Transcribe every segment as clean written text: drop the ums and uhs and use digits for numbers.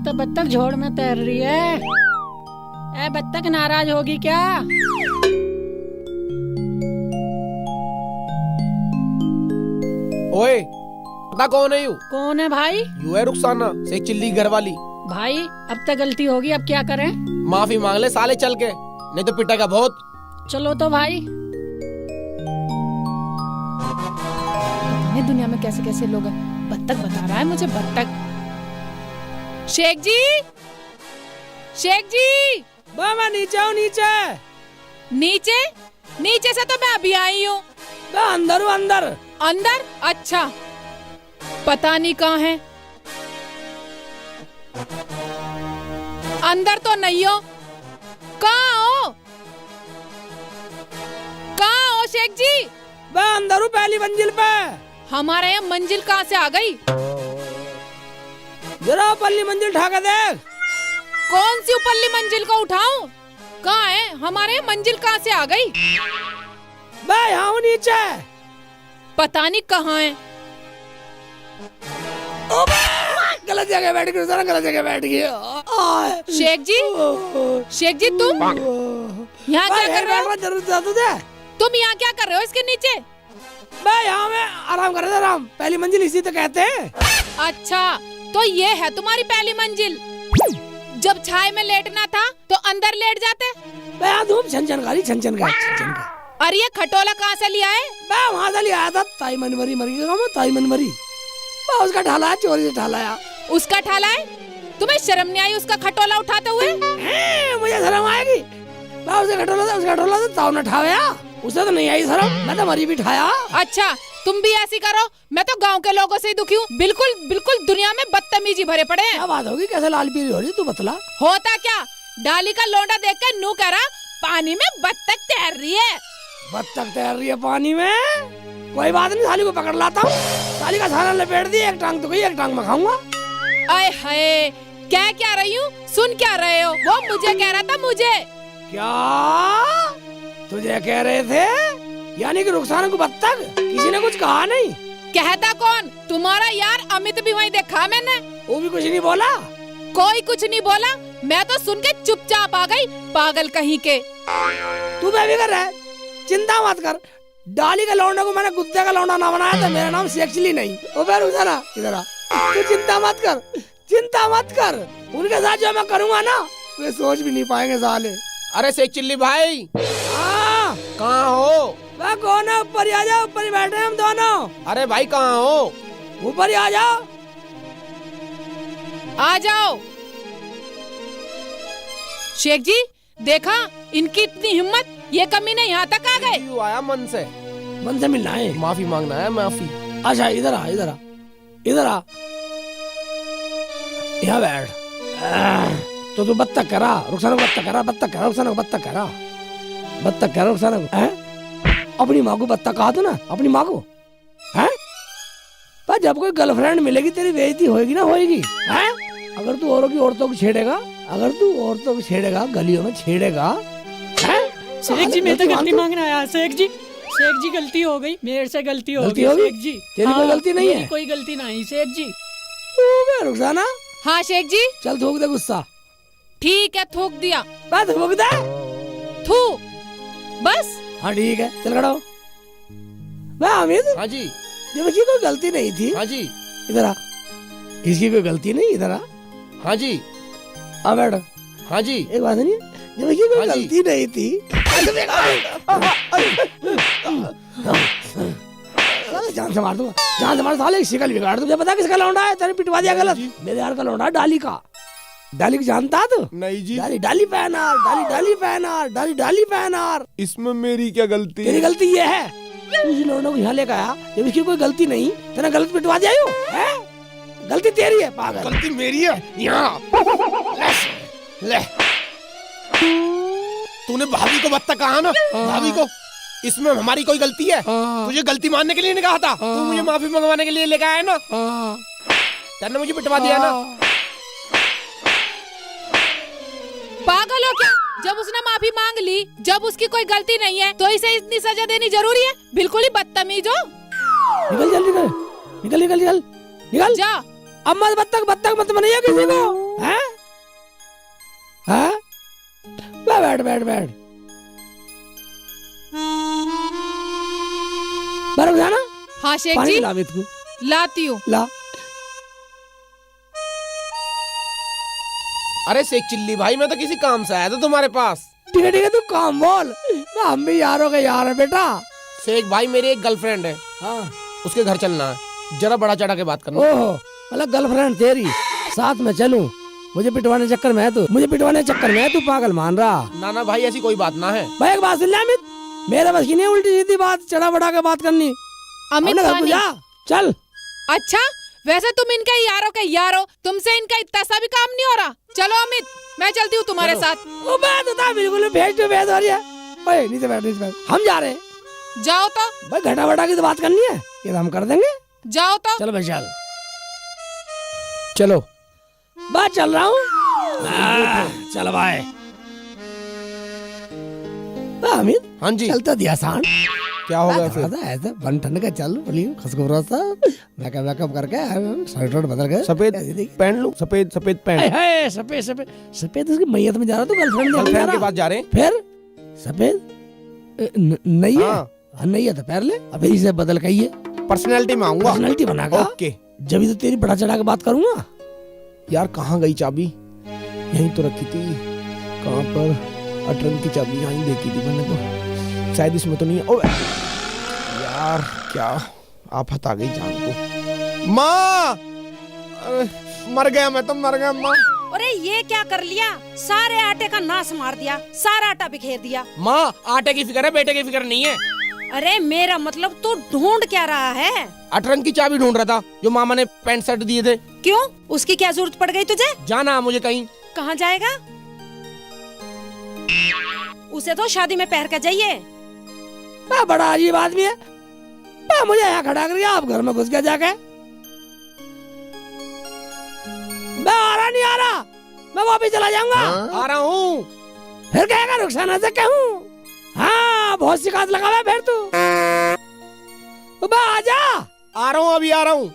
तो बत्तख झोड़ में तैर रही है। ए बत्तख नाराज होगी क्या? ओए पता कौन है यू? कौन है भाई? यू है रुखसाना से चिल्ली घर वाली। भाई अब तक गलती होगी, अब क्या करें? माफी मांग ले साले चल के, नहीं तो पिटेगा बहुत। चलो तो भाई। दुनिया में कैसे कैसे लोग हैं। बत्तख बता रहा है मुझे, बत्तख। शेख जी, शेख जी। मैं नीचे हूँ। नीचे नीचे? नीचे से तो मैं अभी आई हूँ। मैं अंदर हूँ। अंदर? अंदर? अच्छा, पता नहीं कहाँ है। अंदर तो नहीं हो। कहाँ हो? कहाँ हो शेख जी? मैं अंदर हूँ, पहली मंजिल पे। हमारे यहाँ मंजिल कहाँ से आ गई? जरा पहली मंजिल उठा के देख। कौन सी ऊपरली मंजिल को उठाऊं? कहाँ है? हमारे यहाँ मंजिल कहाँ से आ गई? मैं यहाँ हूँ नीचे। पता नहीं कहाँ है। गलत जगह बैठ गई, गलत जगह बैठ गई। शेख जी, शेख जी तुम यहाँ क्या कर रहे हो? तुम यहाँ क्या कर रहे हो इसके नीचे? मैं यहाँ में आराम कर रहा था। आराम, पहली मंजिल इसी तो कहते हैं। अच्छा, तो ये है तुम्हारी पहली मंजिल। जब छाए में लेटना था तो अंदर लेट जाते। मैं यहाँ धूप छन का अरे ये खटोला कहाँ से लिया है? मैं वहाँ से ले आया था। ताई मनमरी मर गई। ताई मनमरी मैं उसका ढाला, चोरी से ढालाया। उसका ठाला है? तुम्हें शर्म नहीं आई उसका खटोला उठाते हुए? मुझे शर्म आएगी? मैं उसका खटोला ताऊ ने ठाया। उसे तो नहीं आई शर्म, मैं तो मरी भी ठाया। अच्छा, तुम भी ऐसी करो। मैं तो गांव के लोगों से ही दुखी हूँ। बिल्कुल बिल्कुल दुनिया में बदतमीजी भरे पड़े हैं। क्या बात होगी? कैसे लाल पीली हो रही तू बतला। होता क्या? डाली का लौंडा देखकर नू कह रहा पानी में बत्तख तैर रही है। बत्तख तैर रही है पानी में? कोई बात नहीं, साली को पकड़ लाता हूँ। साली का सारा लपेट दी, एक टांग तो गई, एक टांग मैं खाऊंगा। आए हाय, क्या रही हूँ? सुन क्या रहे हो? वो मुझे कह रहा था। मुझे क्या तुझे कह रहे थे? यानी कि रुखसाना को बत्तख? किसी ने कुछ कहा नहीं? कहता कौन? तुम्हारा यार अमित भी वहीं देखा मैंने। वो भी कुछ नहीं बोला? कोई कुछ नहीं बोला। मैं तो सुन के चुपचाप आ गई। पागल कहीं के। तू भी कर रहा है? चिंता मत कर। डाली का लौंडा को मैंने कुत्ते का लौंडा ना बनाया था। मेरा नाम शेखचिल्ली नहीं। ओ बे रुखसाना, इधर आ। तू चिंता मत कर, चिंता मत कर। उनके साथ जो मैं करूँगा ना, वे सोच भी नहीं पाएंगे साले। अरे शेख चिल्ली भाई, हाँ कहाँ हो? मैं कौन है? ऊपर ही आ जाओ। ऊपर ही बैठे हैं हम दोनों। अरे भाई कहाँ हो? ऊपर ही आ जाओ। आ जाओ। शेख जी देखा, इनकी इतनी हिम्मत, ये कमीने यहाँ तक आ गए। यू आया मन से मिलना है, माफी मांगना है। माफी। अच्छा इधर आ, इधर आ, इधर आ। यहाँ बैठ। तो तू बत्तख करा, रुखसाना को बत्तख करा, बत्तख करा, रुखसाना को बत्तख करा, बत्तख करा, रुखसाना को। अपनी माँ को बत्तख कहा तू ना, अपनी माँ को। हैं? पर जब कोई गर्लफ्रेंड मिलेगी तेरी बेइज्जती होएगी ना, होएगी? हैं? अगर तू औरतों को छेड़ेगा, अगर तू औरतों को छेड़ेगा, गलियों में छेड़ेगा, हैं? शेख जी मैं तो गलती मांगने आया। शेख जी गलती हो गई, मेरे से गलती हो गई। शेख जी तेरी कोई गलती नहीं है? कोई गलती नहीं शेख जी। रुखसाना, हाँ शेख जी। चल थूक दे गुस्सा। ठीक है, थूक दिया। बस थूक दे। थू बस। हाँ ठीक है, चल खड़ा हो। मैं अमित। हाँ जी। जब इसकी कोई गलती नहीं थी। हाँ जी। इधर आ। इसकी कोई गलती नहीं, इधर आ। हाँ जी। आ बैठ। हाँ जी। एक बात नहीं, जब इसकी कोई हाँ जी। गलती नहीं थी। जान से मार दूंगा, जान से मार। साले शिकल बिगाड़ दूं। तुझे पता किसका लौंडा है? तेरे पिटवा दिया गलत। मेरे यार का लौंडा है, डाली का। डाली को जानता तू? नहीं जी। डाली पहनार, डाली पहनार, डाली पहनार। इसमें मेरी क्या गलती? तेरी गलती ये है, तू इस लौंडे को यहाँ लेकर आया जब इसकी कोई गलती नहीं, तेरा गलत पिटवा दिया यूं, है? गलती तेरी है पागल। गलती मेरी है। यहाँ ले। तूने भाभी को बत्तख कहा ना, भाभी को। इसमें हमारी कोई गलती है? तुझे गलती मानने के लिए नहीं कहा था? तू मुझे माफी मंगवाने के लिए लेकर आया ना? तेने मुझे पिटवा दिया ना? पागल हो क्या? जब उसने माफी मांग ली, जब उसकी कोई गलती नहीं है, तो इसे इतनी सजा देनी जरूरी है? बिल्कुल ही बदतमीज हो। निकल जल्दी, निकल निकल निकल निकल। जा। अब मत बत्तख मत बनाइए किसी को। हैं? हैं? बैठ बैठ बैठ बर्फ जाना हाँ शेख पानी जी पिला अमित को लाती हूँ। ला। अरे शेख चिल्ली भाई, मैं तो किसी काम से आया था तुम्हारे पास। ठीक है तू काम बोल ना, हम भी यारों के यार है बेटा। शेख भाई मेरी एक गर्लफ्रेंड है, हाँ उसके घर चलना है, जरा बड़ा चढ़ा के बात करना। ओहो अलग गर्लफ्रेंड तेरी, साथ में चलूं? मुझे पिटवाने चक्कर में है तू, मुझे पिटवाने चक्कर में है तू पागल मान रहा। ना ना भाई ऐसी कोई बात ना है। भाई एक बात सुन ले अमित, मेरे बस की नहीं उल्टी सीधी बात चढ़ा बढ़ा के बात करनी। अमित अपने घर को पानी। जा चल। अच्छा वैसे तुम इनके यारों के यार हो, तुमसे इनका इतना सा भी काम नहीं हो रहा। चलो अमित मैं चलती हूँ तुम्हारे साथ। वो बात होता बिल्कुल फेस टू फेस हो रही है। ओए नीचे बैठ नीचे बैठ, हम जा रहे हैं। जाओ तो भाई घटा बढ़ा की तो बात करनी है, ये तो हम कर देंगे। जाओ तो। चलो भाई चल। चलो बात चल रहा हूँ। चल भाई अमित हाँ जी, चलता दिया आसान। क्या हो गया फिर? ऐसे बन ठंड का चल बोली खसखबरा सा मेकअप करके शर्ट बदल के सफेद पहन लूं, सफेद सफेद पहन। सफेद सफेद सफेद उसकी मैयत में जा रहा तो गर्लफ्रेंड के पास जा रहे हैं। फिर सफेद नहीं है। हाँ। नहीं है तो पैर ले, अभी इसे बदल के ही पर्सनैलिटी में आऊंगा। पर्सनैलिटी बनाकर ओके। जब तो तेरी बड़ा चढ़ा के बात करूंगा। यार कहाँ गई चाबी? यहीं तो रखी थी। कहाँ पर? ट्रंक की चाबी यहीं देखी थी मैंने तो, शायद इसमें तो नहीं है। ओ यार क्या आफत आ गई जान को। माँ मर गया मैं तो, मर गया माँ। अरे ये क्या कर लिया, सारे आटे का नाश मार दिया, सारा आटा बिखेर दिया। माँ आटे की फिक्र है, बेटे की फिक्र नहीं है। अरे मेरा मतलब तू ढूंढ क्या रहा है? ट्रंक की चाबी ढूंढ रहा था जो मामा ने पैंट शर्ट दिए थे। क्यों, उसकी क्या जरूरत पड़ गई तुझे? जाना मुझे कहीं। कहाँ जाएगा? उसे तो शादी में पहन कर जाइए। बड़ा अजीब आदमी है। मुझे यहाँ खड़ा कर दिया, आप घर में घुस गया जाके। मैं आ रहा नहीं आ रहा, मैं वापिस चला जाऊंगा। आ रहा हूँ। फिर कहेगा रुखसाना से कहूँ? हाँ बहुत शिकायत लगा हुआ फिर तू। मैं आ जा। आ रहा हूँ, अभी आ रहा हूँ।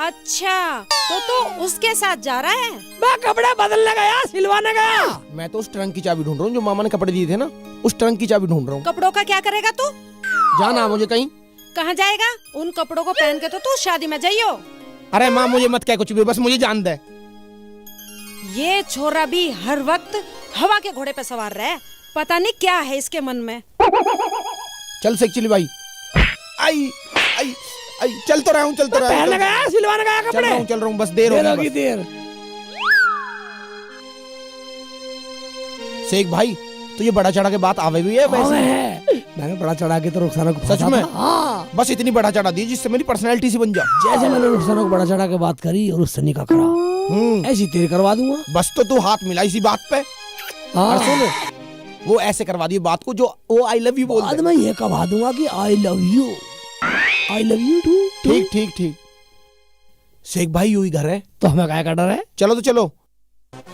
अच्छा तो उसके साथ जा रहा है? मैं कपड़े बदलने गया, सिलवाने गया। मैं तो उस ट्रंक की चाबी ढूंढ रहा हूँ जो मामा ने कपड़े दिए थे ना, उस ट्रंक की चाबी ढूंढ रहा हूँ। कपड़ों का क्या करेगा तू? जाना मुझे कहीं। कहाँ जाएगा? उन कपड़ों को पहन के तो तू शादी में जाइयो। अरे माँ मुझे मत कह कुछ भी, बस मुझे जान दे। ये छोरा भी हर वक्त हवा के घोड़े पे सवार रहे, पता नहीं क्या है इसके मन में। चल सेक्चुअली भाई। आई आई आई चल तो रहा हूँ, चल तो रहा पहनने हूँ, गया, सिलवाने गया कपड़े। चल रहा हूँ, बस देर होगी देर। शेख भाई तो ये बड़ा चढ़ा के बात आवे भी है वैसे? मैंने बड़ा चढ़ा के तो रुखसाना को सच में? हाँ। बस इतनी बड़ा चढ़ा दी जिससे मेरी पर्सनैलिटी सी बन जा। जैसे मैंने रुखसाना को बड़ा चढ़ा के बात करी और उस सनी का करा, ऐसी तेरी करवा दूंगा। बस तो तू हाथ मिला इसी बात पे। और सुन वो ऐसे करवा दी बात को जो वो आई लव यू बोल दे। मैं ये करवा दूंगा कि आई लव यू टू। ठीक ठीक ठीक। शेख भाई यू ही घर है तो हमें क्या डर है? चलो तो चलो।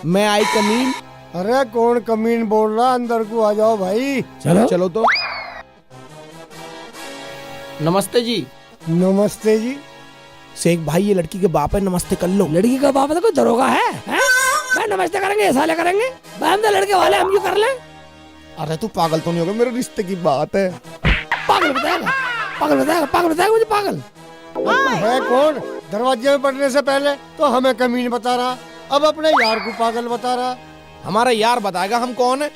मैं आई कमीन। अरे कौन कमीन बोल रहा, अंदर को आ जाओ भाई। चलो चलो तो। नमस्ते जी। नमस्ते जी। शेख भाई ये लड़की के बाप है, नमस्ते कर लो। लड़की का बाप तो कोई दरोगा है? भाई नमस्ते करेंगे, ऐसा ले करेंगे भाई, हम तो लड़के वाले, हम क्यों कर ले? अरे तू पागल तो नहीं होगा, मेरे रिश्ते की बात है। पागल बताएगा, पागल बताएगा, पागल बताएगा मुझे पागल। है कौन? दरवाजे में पड़ने से पहले तो हमें कमीन बता रहा, अब अपने यार को पागल बता रहा। हमारा यार बताएगा हम कौन है।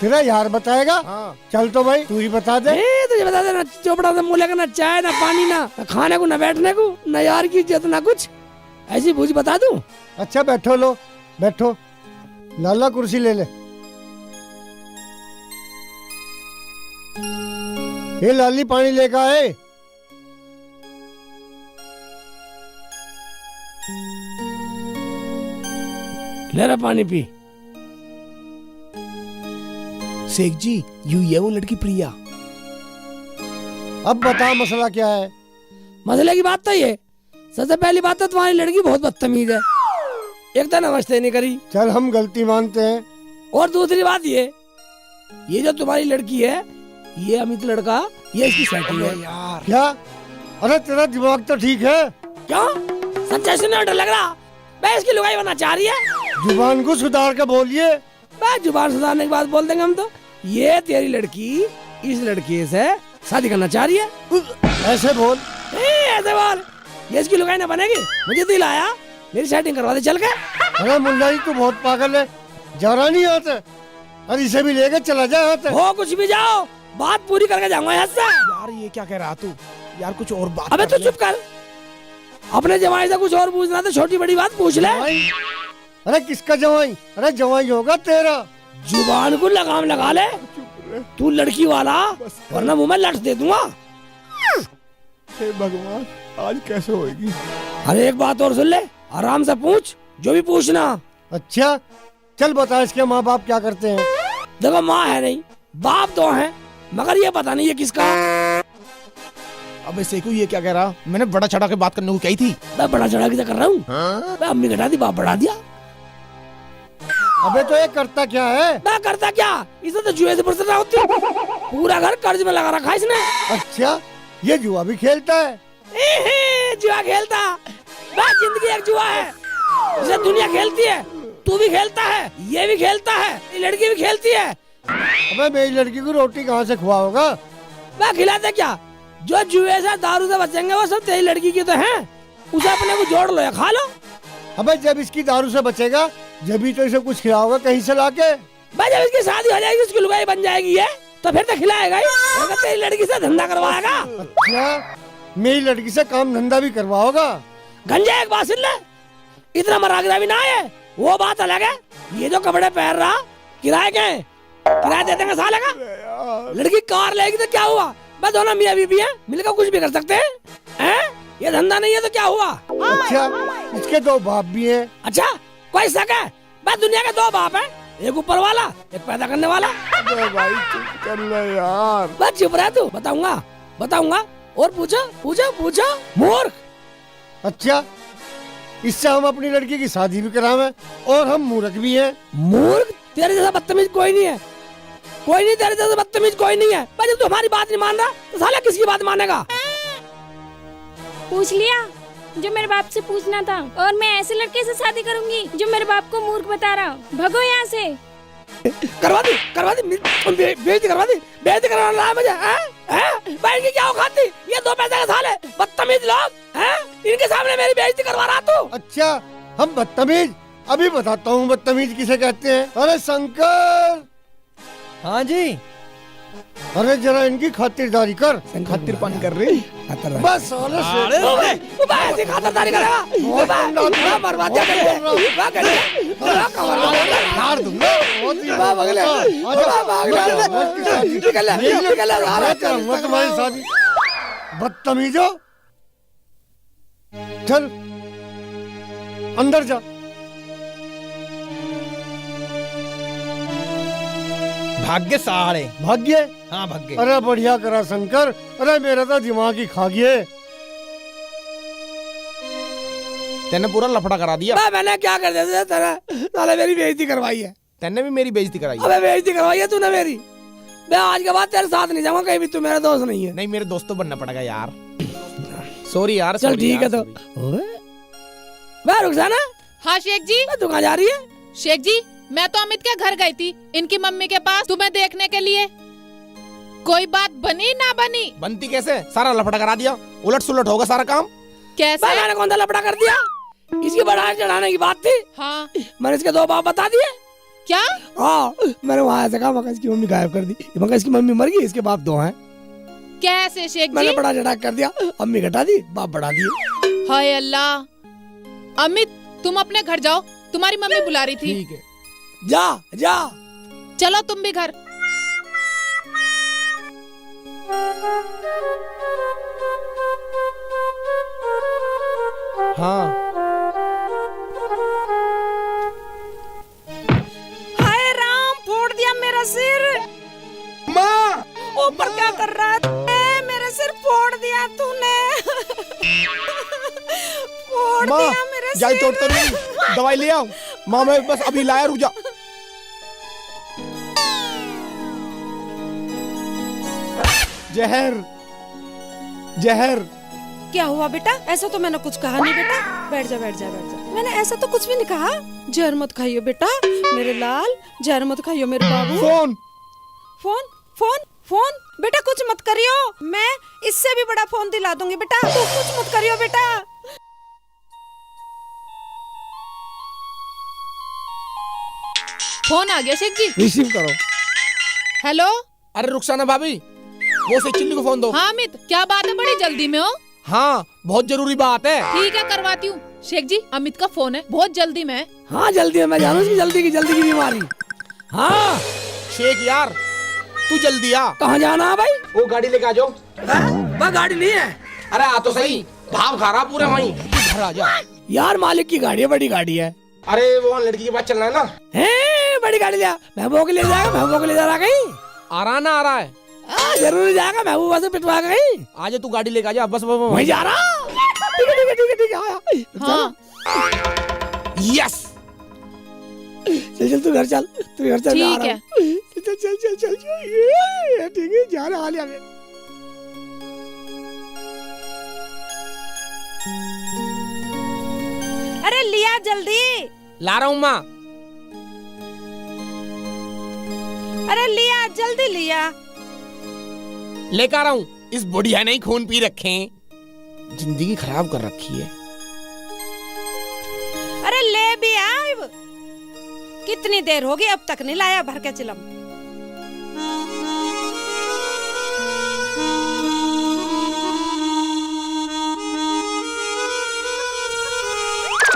तेरा यार बताएगा? हाँ। चल तो भाई तू ही बता दे। तुझे बता दे ना, चोपड़ा से मुँह लेकर ना चाय ना पानी ना खाने को ना बैठने को ना यार की इज्जत ना कुछ, ऐसी बूझ बता दूं। अच्छा बैठो, लो बैठो, लाला कुर्सी ले ले। ये लाली पानी लेकर आए। ले रहा पानी पी। शेख जी यू ये वो लड़की प्रिया। अब बता मसला क्या है? मसले की बात तो ये, सबसे पहली बात तो तुम्हारी लड़की बहुत बदतमीज है, एक तो नमस्ते नहीं करी। चल हम गलती मानते हैं। और दूसरी बात ये जो तुम्हारी लड़की है, ये अमित लड़का, ये इसकी सेटिंग है। यार क्या? अरे तेरा दिमाग तो ठीक है। क्यों? सच्चाई सुनने में डर लग रहा? मैं इसकी लुगाई बनना चाह रही है। जुबान को सुधार कर बोलिए। बस जुबान सुधारने की बात बोल देंगे हम तो। ये तेरी लड़की इस लड़के से शादी करना चाह रही है। ऐसे बोल। ऐसे बोल, ये इसकी लुगाई ना बनेगी। मुझे दिल आया, मेरी सेटिंग करवा दे चल के। अरे मुल्ला जी तू बहुत पागल है, जरा नहीं आते। अरे इसे भी लेकर चला जाए यहाँ से। हो कुछ भी जाओ, बात पूरी करके जाऊंगा यहाँ से। यार ये क्या कह रहा तू? यार कुछ और बात अबे कर तू ले। चुप कर। अपने जमाई से कुछ और पूछना तो छोटी बड़ी बात पूछ ले। जवाई? अरे किसका जवाई? अरे जवाई होगा तेरा। जुबान को लगाम लगा ले, तू लड़की वाला, वरना मुंह में लठ दे दूंगा। हे भगवान, आज कैसे होएगी? अरे एक बात और सुन ले, आराम से पूछ, जो भी पूछना। अच्छा चल बता इसके माँ बाप क्या करते हैं। देखो माँ है नहीं, बाप तो है, मगर ये पता नहीं ये किसका। अबे सेकू ये क्या कह रहा? मैंने बड़ा चढ़ा के बात करने को कही थी। मैं बड़ा चढ़ा के कर रहा हूँ। मैं अम्मी घटा दी, बाप बढ़ा दिया। अबे तो ये करता क्या है? मैं करता क्या, इसे तो जुए से फुर्सत ना होती। पूरा घर कर्ज में लगा रखा है इसने। अच्छा ये जुआ भी खेलता है? जुआ खेलता? बस जिंदगी एक जुआ है, इसे दुनिया खेलती है, तू भी खेलता है, ये भी खेलता है, ये लड़की भी खेलती है। अबे मेरी लड़की को रोटी कहाँ से खुआओगा? मैं खिलाते क्या, जो जुए से दारू से बचेंगे वो सब तेरी लड़की की तो हैं। उसे अपने को जोड़ लो या खा लो। अबे जब इसकी दारू से बचेगा जब ही तो इसे कुछ खिलाओगा कहीं से लाके। भाई जब इसकी शादी हो जाएगी, उसकी लुगाई बन जाएगी ये, तो फिर तो खिलाएगा ही, अगर तेरी लड़की से धंधा करवाएगा। अच्छा मेरी लड़की से काम धंधा भी करवाओगा? गंजा एक बात सुन ले, इतना मरागरा भी ना है, वो बात अलग है। ये जो कपड़े पहन रहा, किराए के हैं? किराया दे देंगे साले का। लड़की कार लेगी तो क्या हुआ, मैं दोनों मियाँ बीवी हैं, मिलकर कुछ भी कर सकते हैं। ये धंधा नहीं है तो क्या हुआ। अच्छा इसके दो बाप भी हैं। अच्छा कोई शक है, बस दुनिया के दो बाप हैं, एक ऊपर वाला एक पैदा करने वाला। अबे भाई चुप कर ले यार। बस चुप रह तू, बताऊंगा बताऊंगा। और पूछो पूछो पूछो मूर्ख। अच्छा इससे हम अपनी लड़की की शादी भी करावे और हम मूर्ख भी हैं। मूर्ख? तेरे जैसा बदतमीज कोई नहीं है, कोई नहीं तेरे जैसा बदतमीज कोई नहीं है। पर जब तू हमारी बात नहीं मान रहा तो साला किसकी बात मानेगा। पूछ लिया जो मेरे बाप से पूछना था, और मैं ऐसे लड़के से शादी करूंगी जो मेरे बाप को मूर्ख बता रहा हूँ। भगो यहाँ से। करवा दी बेइज्जती करवा दी, बेइज्जती करवा रहा है मुझे। भाई इनकी क्या औकात थी, ये दो पैसे के साले बदतमीज लोग हैं, इनके सामने मेरी बेइज्जती करवा रहा तू। अच्छा हम बदतमीज? अभी बताता हूँ बदतमीज किसे कहते हैं। अरे शंकर। हाँ जी। अरे जरा इनकी खातिरदारी कर। खातिर पानी कर रही। बस साले से ऐसी खातिरदारी करेगा, बर्बाद कर मार दूंगा। तुम्हारी शादी बदतमीजो। चल अंदर जा। भाग्य साड़े। भाग्य? हाँ भाग्य। अरे बढ़िया करा शंकर। अरे मेरा तो दिमाग ही खा गया। तेने पूरा लफड़ा करा दिया। मैंने क्या कर दिया तेरा, साले मेरी बेइज्जती करवाई है। तेने भी मेरी बेइज्जती कराई। अबे बेइज्जती करवाई है तूने मेरी। मैं आज के बाद तेरे साथ नहीं जाऊंगा कहीं भी, तू मेरा दोस्त नहीं है। नहीं मेरे दोस्त तो बनना पड़ेगा यार। सॉरी यार। चल ठीक है तो। मैं रुखसाना। हाँ शेख जी। तू कहाँ जा रही है? शेख जी मैं तो अमित के घर गई थी, इनकी मम्मी के पास, तुम्हें देखने के लिए। कोई बात बनी ना बनी? बनती कैसे, सारा लफड़ा करा दिया, उलट सुलट होगा सारा काम। कैसे? मैंने कौन सा लफड़ा कर दिया, इसकी बढ़ाने चढ़ाने की बात थी। हाँ मैंने इसके दो बाप बता दिए। क्या? हाँ मैंने वहाँ से कहा, मगर इसकी मम्मी गायब कर दी, मगर इसकी मम्मी मर गई, इसके बाप दो हैं। कैसे शेख जी? मैंने बड़ा चढ़ा कर दिया, अम्मी घटा दी, बाप बढ़ा दिए। हाय अल्लाह। अमित तुम अपने घर जाओ, तुम्हारी मम्मी बुला रही थी। ठीक है जा जा। चलो तुम भी घर। हाँ। हाय राम, फोड़ दिया मेरा सिर। माँ ऊपर क्या कर रहा है? मेरा सिर फोड़ दिया तूने। फोड़ दिया मेरा जाई सिर। तो नहीं, दवाई ले आओ। माँ मैं बस अभी लाया, रुक जा। जहर जहर। क्या हुआ बेटा? ऐसा तो मैंने कुछ कहा नहीं बेटा। बैठ जा बैठ जा बैठ जा। मैंने ऐसा तो कुछ भी नहीं कहा। जहर मत खाइयो बेटा मेरे लाल, जहर मत खाइयो मेरे बाबू। फोन फोन फोन फोन बेटा कुछ मत करियो, मैं इससे भी बड़ा फोन दिला दूंगी बेटा, तू कुछ मत करियो बेटा। फोन आ गया शेख जी। रिसीव करो। हेलो। अरे रुखसाना भाभी, वो से चिल्ली को फोन दो। हाँ अमित, क्या बात है, बड़ी जल्दी में हो? हाँ बहुत जरूरी बात है। ठीक है करवाती हूँ। शेख जी अमित का फोन है, बहुत जल्दी में है। हाँ जल्दी है, मैं जानू उसकी जल्दी की बीमारी। हाँ शेख यार तू जल्दी आ। कहाँ जाना है भाई? वो गाड़ी लेके आ जाओ। वह गाड़ी नहीं है। अरे आ तो सही, भाव खा रहा पूरे वहीं। घर आ जा यार, मालिक की गाड़ी है, बड़ी गाड़ी है। अरे वो लड़की के पास चलना है ना। है बड़ी गाड़ी लिया, महबूबा को ले जाएगा, महबूबा को ले जा रहा कहीं। आ रहा ना आ रहा है। जरूर जाएगा, महबूबा से पिटवा कहीं। आज तू गाड़ी लेके आ जा, बस वहीं जा रहा। ठीक है हाँ यस। चल तू घर चल, तू घर चल। ठीक है। चल ये ठीक है, जा रहा हाल। अरे लिया जल्दी। ला रहा हूँ माँ। अरे लिया जल्दी लिया। लेकर आ रहा हूँ। इस बुढ़िया ने खून पी रखे, जिंदगी खराब कर रखी है। अरे ले भी आए, कितनी देर होगी अब तक नहीं लाया भर के चिलम।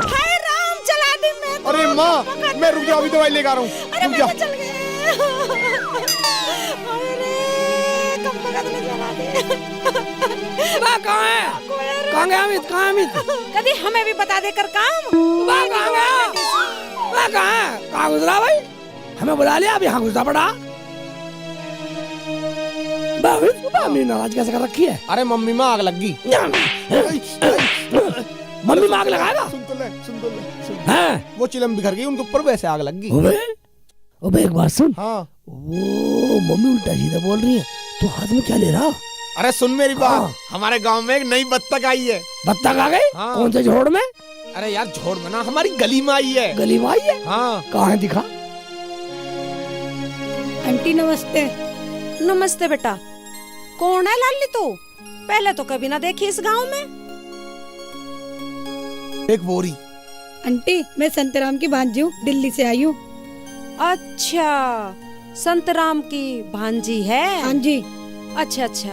हाय राम, चला दी मैं तो। अरे माँ मैं रुक जाओ, अभी दवाई लेकर आ रहा हूँ। अरे रुक जा। मैं चल गए। अरे कम वक्त में चला दे। कहाँ है? कहाँ गया अमित? कहाँ अमित? कभी हमें भी बता दे कर काम। कहाँ गया? कहाँ है? कहाँ गुजरा भाई? हमें बुला लिया, अब यहाँ घुसा पड़ा। मम्मी नाराज कैसे कर रखी है? अरे मम्मी में आग लग गई। मम्मी में आग लगाएगा? सुन तो ले। हैं? वो चिलम बिखर गई, उनके ऊपर वैसे आग लग गई। अबे एक बात सुन। हाँ वो मम्मी उल्टा सीधा बोल रही है, तू हाथ में क्या ले रहा? अरे सुन मेरी बात। हाँ। हमारे गांव में एक नई बत्तख आई है। बत्तख आ गई? हाँ। कौन से झोड़ में? अरे यार झोड़ में ना, हमारी गली में आई है। गली में आई है? हाँ। कहाँ है, दिखा। आंटी नमस्ते। नमस्ते बेटा। कौन है लाली तू? पहले तो कभी ना देखी इस गांव में। एक बोरी। आंटी मैं संतराम की भांजी हूँ, दिल्ली से आई हूँ। अच्छा संतराम की भांजी है। हाँ जी। अच्छा अच्छा,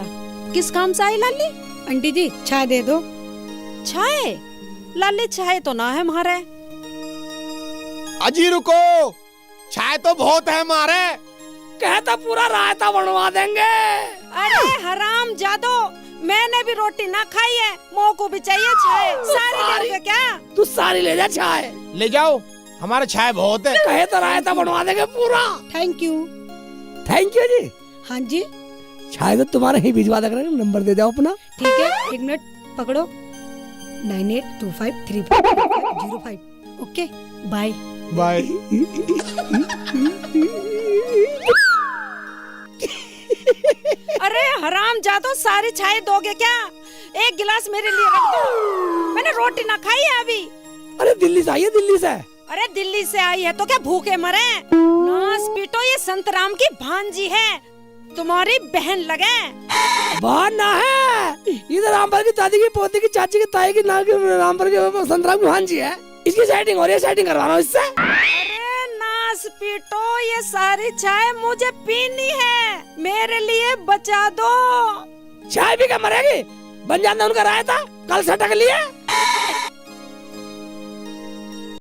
किस काम से आई लाली? आंटी जी चाय दे दो। चाय? लाली चाय तो ना है हमारे। अजी रुको, चाय तो बहुत है हमारे। कहता पूरा रायता बनवा देंगे। अरे हराम जादो, मैंने भी रोटी ना खाई है, मोह को भी चाहिए चाय। सारी लोगे क्या? तू सारी ले जा चाय। ले जाओ, हमारे चाय बहुत है। कहे तो रायता बनवा देंगे पूरा। Thank you. थैंक यू जी। हाँ जी चाय तो तुम्हारे ही भिजवा देंगे, नंबर दे जाओ अपना। ठीक है, एक मिनट पकड़ो। 98253505। Okay bye bye. अरे हराम जादो, सारी चाय दोगे क्या? एक गिलास मेरे लिए रख दो, मैंने रोटी ना खाई है अभी। अरे दिल्ली से आई है, दिल्ली से। अरे दिल्ली से आई है तो क्या भूखे मरे? नास पीटो, ये संतराम की भांजी है, तुम्हारी बहन लगे। बहन ना है, इधर रामपुर की दादी की पोती की चाची की ताई की नाम की रामपुर की संतराम की भांजी है। इसकी सेटिंग हो रही है, सेटिंग करवाना इससे। अरे नास पीटो, ये सारी चाय मुझे पीनी है, मेरे लिए बचा दो। चाय भी क्या मरेगी? बन जाना उनका रायता, कल सटक लिए।